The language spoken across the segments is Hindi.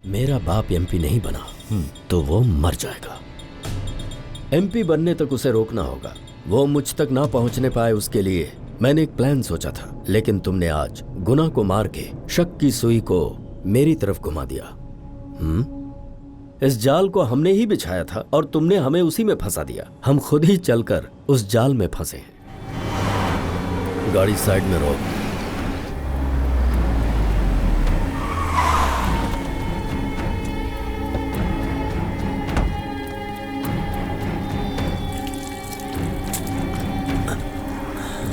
मेरा बाप एमपी नहीं बना तो वो मर जाएगा। एमपी बनने तक उसे रोकना होगा। वो मुझ तक ना पहुंचने पाए उसके लिए मैंने एक प्लान सोचा था, लेकिन तुमने आज गुनाह को मार के शक की सुई को मेरी तरफ घुमा दिया। इस जाल को हमने ही बिछाया था और तुमने हमें उसी में फंसा दिया। हम खुद ही चलकर उस जाल में फंसे हैं। गाड़ी साइड में रोक।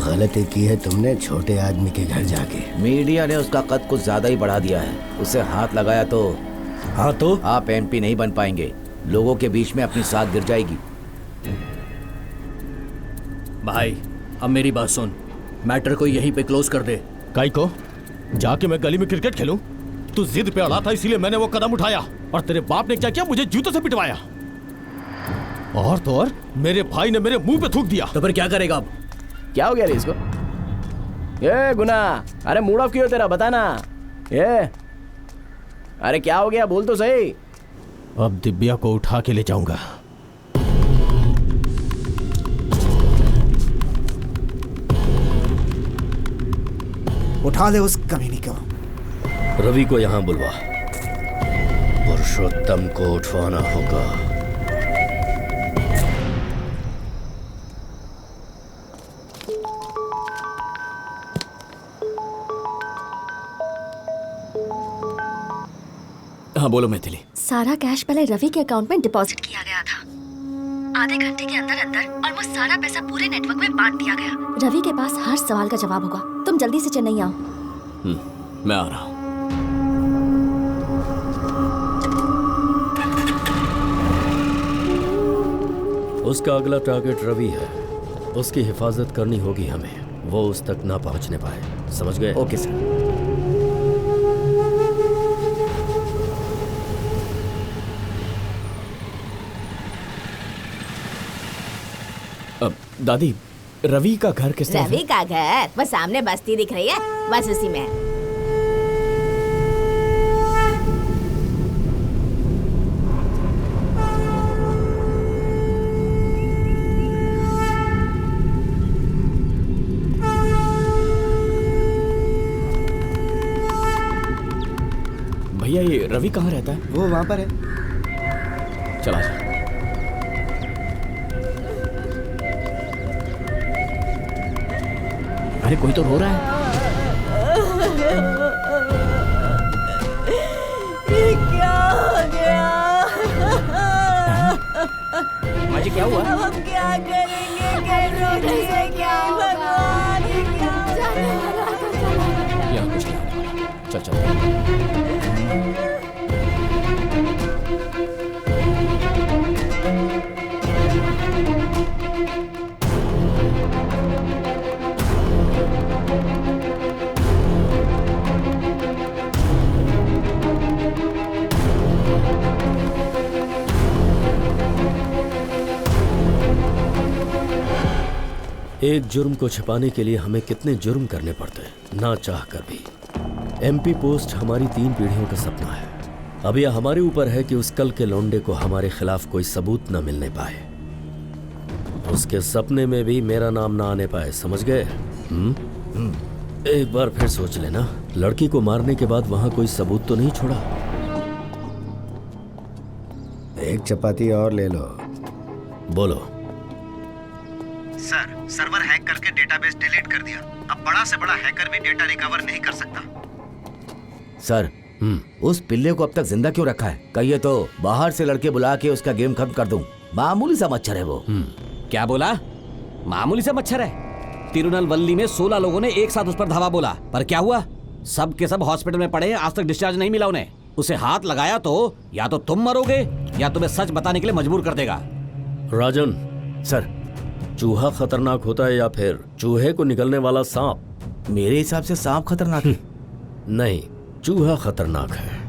गलती की है तुमने छोटे आदमी के घर जाके। मीडिया ने उसका कद कुछ ज्यादा ही बढ़ा दिया है। उसे हाथ लगाया तो आप एमपी नहीं बन पाएंगे। लोगों के बीच में अपनी साख गिर जाएगी। भाई अब मेरी बात सुन, मैटर को यहीं पे क्लोज कर दे। काई को जाके मैं गली में क्रिकेट खेलूं? तू जिद पे अड़ा था इसीलिए मैंने वो कदम उठाया। और तेरे बाप ने क्या किया? मुझे जूतों से पिटवाया। और तो और मेरे भाई ने मेरे मुंह पे थूक दिया। तो फिर क्या करेगा अब? क्या हो गया रे इसको? ये गुना, अरे मूड ऑफ क्यों तेरा, बताना। ये अरे क्या हो गया, बोल तो सही। अब दिव्या को उठा के ले जाऊंगा। उठा ले उस कमीनी को। रवि को यहां बुलवा। पुरुषोत्तम को उठवाना होगा। हाँ बोलो मैथिली। सारा कैश पहले रवि के अकाउंट में डिपॉजिट किया गया था। आधे घंटे के अंदर अंदर ऑलमोस्ट सारा पैसा पूरे नेटवर्क में बांट दिया गया। रवि के पास हर सवाल का जवाब होगा। तुम जल्दी से चेन्नई आओ। मैं आ रहा हूँ। उसका अगला टारगेट रवि है। उसकी हिफाजत करनी होगी हमें। वो उस तक ना पहुंचने पाए। समझ गए? Okay sir. दादी, रवि का घर किस तरफ? रवि का घर बस सामने बस्ती दिख रही है, बस उसी में है। भैया ये रवि कहाँ रहता है? वो वहां पर है। चला जा। अरे कोई तो रो रहा है। ये क्या हो गया? माँ जी क्या हुआ? अब हम क्या करेंगे? कैसे क्या भगवान, ये क्या यहाँ कुछ नहीं। चल चल। एक जुर्म को छिपाने के लिए हमें कितने जुर्म करने पड़ते हैं, ना चाह कर भी। एमपी पोस्ट हमारी 3 पीढ़ियों का सपना है। अब यह हमारे ऊपर है कि उस कल के लौंडे को हमारे खिलाफ कोई सबूत न मिलने पाए। उसके सपने में भी मेरा नाम ना आने पाए। समझ गए? एक बार फिर सोच लेना। लड़की को मारने के बाद वहां कोई सबूत तो नहीं छोड़ा। एक चपाती और ले लो। बोलो। सर, सर्वर हैक करके डेटाबेस डिलीट कर दिया। अब बड़ा से बड़ा हैकर भी डेटा रिकवर नहीं कर सकता। सर, उस पिल्ले को अब तक जिंदा क्यों रखा है? कहिए तो बाहर से लड़के बुला के उसका गेम खत्म कर दूं। मामूली सा मच्छर है वो। क्या बोला? मामूली सा मच्छर है? तिरुनेलवल्ली में 16 लोगों ने एक साथ उस पर धावा बोला, पर क्या हुआ? सब के सब हॉस्पिटल में पड़े हैं। आज तक डिस्चार्ज नहीं मिला उन्हें। उसे हाथ लगाया तो या तो तुम मरोगे या तुम्हें सच बताने के लिए मजबूर कर देगा। राजन। सर, चूहा खतरनाक होता है या फिर चूहे को निगलने वाला सांप? मेरे हिसाब से सांप खतरनाक है। नहीं, चूहा खतरनाक है।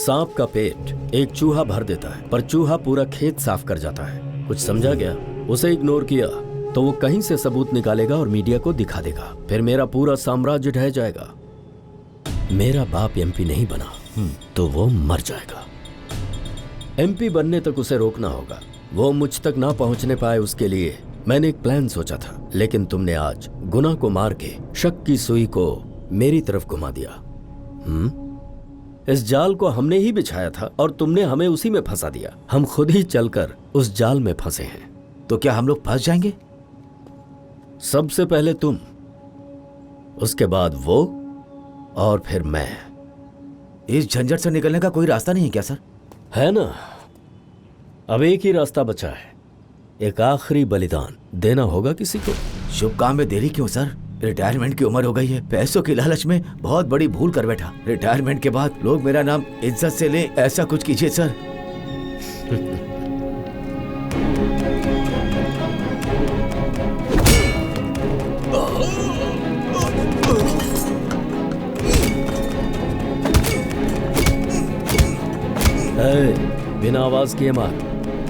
सांप का पेट एक चूहा भर देता है, पर चूहा पूरा खेत साफ कर जाता है। कुछ समझा गया? उसे इग्नोर किया तो वो कहीं से सबूत निकालेगा और मीडिया को दिखा देगा, फिर मेरा पूरा साम्राज्य ढह जाएगा। मेरा बाप एमपी नहीं बना तो वो मर जाएगा। एमपी बनने तक उसे रोकना होगा। वो मुझ तक ना पहुंचने पाए, उसके लिए मैंने एक प्लान सोचा था, लेकिन तुमने आज गुनाह को मार के शक की सुई को मेरी तरफ घुमा दिया। इस जाल को हमने ही बिछाया था और तुमने हमें उसी में फंसा दिया। हम खुद ही चलकर उस जाल में फंसे हैं। तो क्या हम लोग फंस जाएंगे? सबसे पहले तुम, उसके बाद वो, और फिर मैं। इस झंझट से निकलने का कोई रास्ता नहीं है क्या सर? है ना, अब एक ही रास्ता बचा है। एक आखिरी बलिदान देना होगा किसी को। शुभ काम में देरी क्यों सर? रिटायरमेंट की उम्र हो गई है। पैसों की लालच में बहुत बड़ी भूल कर बैठा। रिटायरमेंट के बाद लोग मेरा नाम इज्जत से ले, ऐसा कुछ कीजिए सर। बिना आवाज किए मार।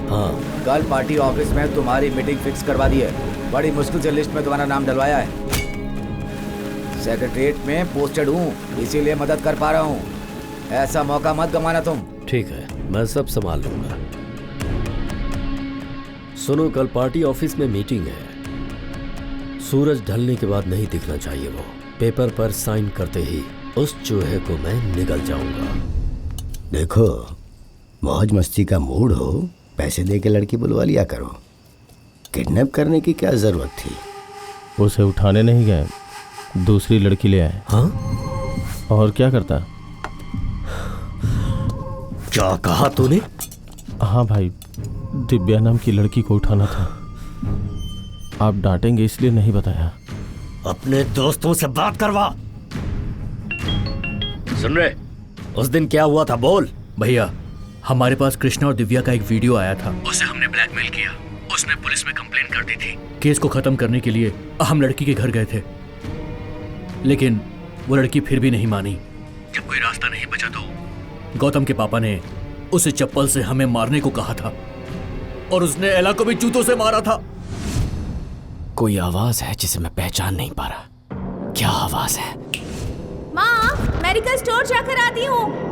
हाँ, कल पार्टी ऑफिस में तुम्हारी मीटिंग फिक्स करवा दी है। बड़ी मुश्किल से लिस्ट में तुम्हारा नाम डलवाया है। सेक्रेटरीट में पोस्टेड हूँ, इसीलिए मदद कर पा रहा हूँ। ऐसा मौका मत गंवाना तुम। ठीक है, मैं सब संभाल लूंगा। सुनो, कल पार्टी ऑफिस में मीटिंग है। सूरज ढलने के बाद नहीं दिखना चाहिए। वो पेपर पर साइन करते ही उस चूहे को मैं निगल जाऊंगा। देखो, मौज मस्ती का मूड हो, पैसे दे के लड़की बुलवा लिया करो। किडनैप करने की क्या जरूरत थी? उसे उठाने नहीं गए, दूसरी लड़की ले आए। हाँ? और क्या करता? क्या कहा तूने? हाँ भाई, दिव्या नाम की लड़की को उठाना था। आप डांटेंगे इसलिए नहीं बताया। अपने दोस्तों से बात करवा। सुन रहे, उस दिन क्या हुआ था? बोल। भैया, हमारे पास कृष्णा और दिव्या का एक वीडियो आया था। उसे हमने ब्लैकमेल किया। उसने पुलिस में कंप्लेन कर दी थी। केस को खत्म करने के लिए हम लड़की के घर गए थे, लेकिन वो लड़की फिर भी नहीं मानी। जब कोई रास्ता नहीं बचा तो गौतम के पापा ने उसे चप्पल से हमें मारने को कहा था और उसने एला को भी जूतों से मारा था। कोई आवाज है जिसे मैं पहचान नहीं पा रहा। क्या आवाज है? माँ, मेडिकल स्टोर जाकर आती हूँ।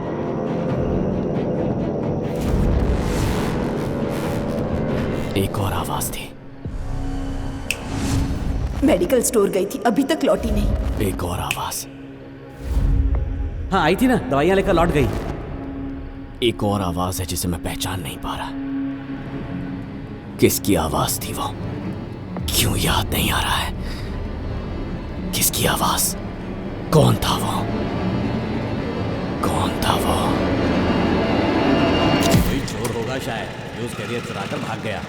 एक और आवाज थी। मेडिकल स्टोर गई थी, अभी तक लौटी नहीं। एक और आवाज। हाँ, आई थी ना, दवाइयां लेकर लौट गई। एक और आवाज है जिसे मैं पहचान नहीं पा रहा। किसकी आवाज थी वो? क्यों याद नहीं आ रहा है? किसकी आवाज? कौन था वो? कौन था वो? कोई चोर होगा शायद, जो उस कैरियर चुराकर भाग गया।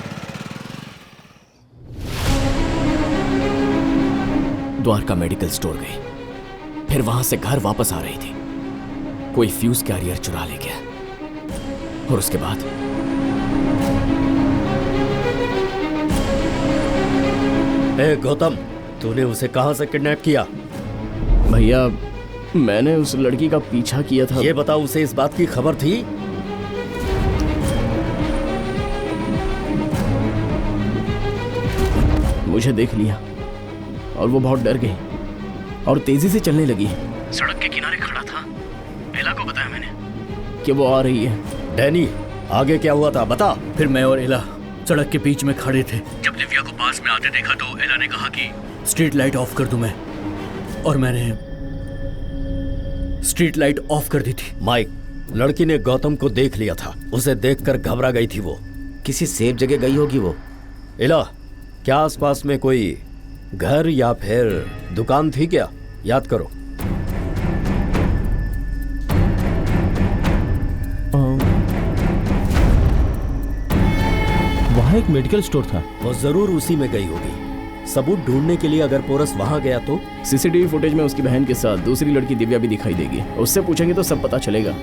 द्वारका मेडिकल स्टोर गई, फिर वहां से घर वापस आ रही थी। कोई फ्यूज कैरियर चुरा ले गया और उसके बाद गौतम, तूने उसे कहां से किडनैप किया? भैया, मैंने उस लड़की का पीछा किया था। ये बताओ, उसे इस बात की खबर थी? मुझे देख लिया और वो बहुत डर गई और तेजी से चलने लगी। सड़क के किनारे खड़ा था। एला को बताया मैंने कि वो आ रही है। डैनी, आगे क्या हुआ था बता। फिर मैं और एला सड़क के बीच में खड़े थे। जब दिव्या को पास में आते देखा तो एला ने कहा कि स्ट्रीट लाइट ऑफ कर दूं मैं, और मैंने स्ट्रीट लाइट ऑफ कर दी थी। माइक, लड़की ने गौतम को देख लिया था। उसे देखकर घबरा गई थी वो। किसी सेफ जगह गई होगी वो। एला, क्या आसपास में कोई घर या फिर दुकान थी क्या? याद करो। वहाँ एक मेडिकल स्टोर था। वो जरूर उसी में गई होगी। सबूत ढूंढने के लिए अगर पोरस वहां गया तो? सीसीटीवी फुटेज में उसकी बहन के साथ दूसरी लड़की दिव्या भी दिखाई देगी। उससे पूछेंगे तो सब पता चलेगा।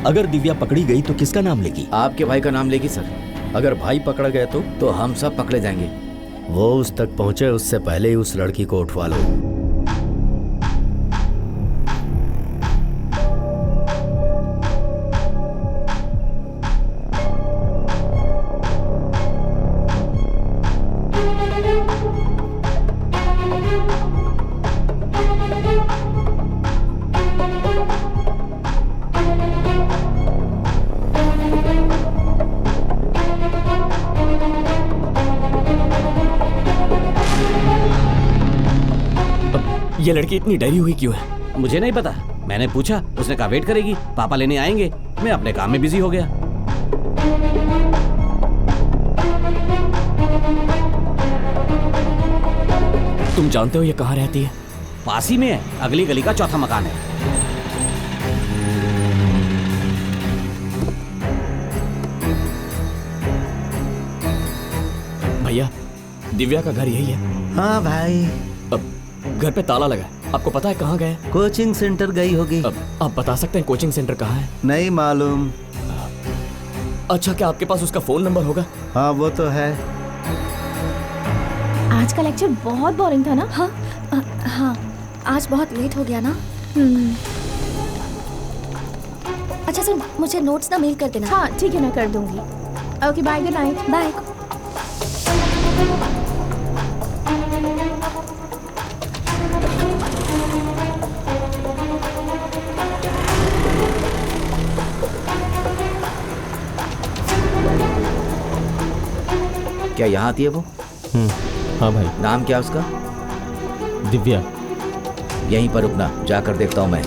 अगर दिव्या पकड़ी गई तो किसका नाम लेगी? आपके भाई का नाम लेगी सर। अगर भाई पकड़ गए तो हम सब पकड़े जाएंगे। वो उस तक पहुंचे उससे पहले ही उस लड़की को उठवा लो। ये लड़की इतनी डरी हुई क्यों है? मुझे नहीं पता, मैंने पूछा, उसने कहा वेट करेगी, पापा लेने आएंगे। मैं अपने काम में बिजी हो गया। तुम जानते हो ये कहाँ रहती है? पास ही में है, अगली गली का चौथा मकान है। भैया, दिव्या का घर यही है? हाँ भाई। अब घर पे ताला लगा है, आपको पता है कहाँ गए? कोचिंग सेंटर गई होगी। अब आप बता सकते हैं कोचिंग सेंटर कहाँ है? नहीं मालूम। अच्छा, क्या आपके पास उसका फोन नंबर होगा? हाँ वो तो है। आज का लेक्चर बहुत बोरिंग था ना? हाँ हाँ, आज बहुत लेट हो गया ना। अच्छा सुन, मुझे नोट्स ना मेल कर देना। हाँ ठीक है, मैं कर दूंगी। Okay bye, good night. Bye. क्या यहाँ आती है वो? हाँ भाई। नाम क्या उसका? दिव्या। यहीं पर रुकना, जाकर देखता हूँ मैं।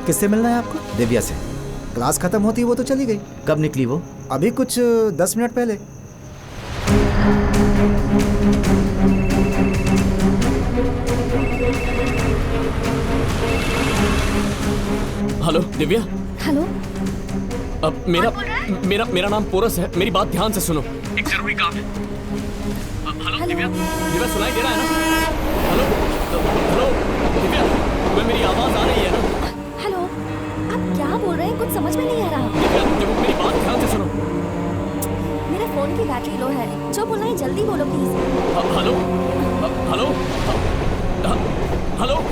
किससे मिलना है आपको? दिव्या से। क्लास खत्म होती वो तो चली गई। कब निकली वो? अभी कुछ 10 मिनट पहले। हेलो दिव्या। हेलो। अब मेरा नाम पोरस है, मेरी बात ध्यान से सुनो, एक जरूरी काम है। हेलो दिव्या, दिव्या सुनाई दे रहा है ना? हेलो हेलो दिव्या, तुम्हें मेरी आवाज आ रही है ना? हेलो, आप क्या बोल रहे हैं? कुछ समझ में नहीं आ रहा। दिव्या, देखो मेरी बात ध्यान से सुनो। मेरे फोन की बैटरी लो है, जो बोलना है जल्दी बोलो प्लीज। Hello hello hello.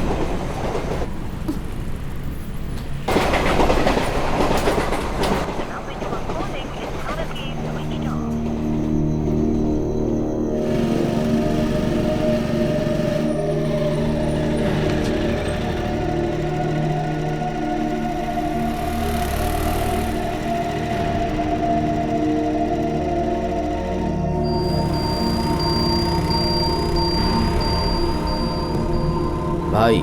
भाई,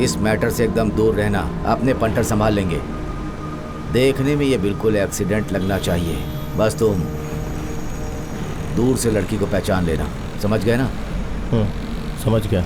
इस मैटर से एकदम दूर रहना, अपने पंटर संभाल लेंगे। देखने में ये बिल्कुल एक्सीडेंट लगना चाहिए, बस तुम दूर से लड़की को पहचान लेना, समझ गए ना? समझ गया।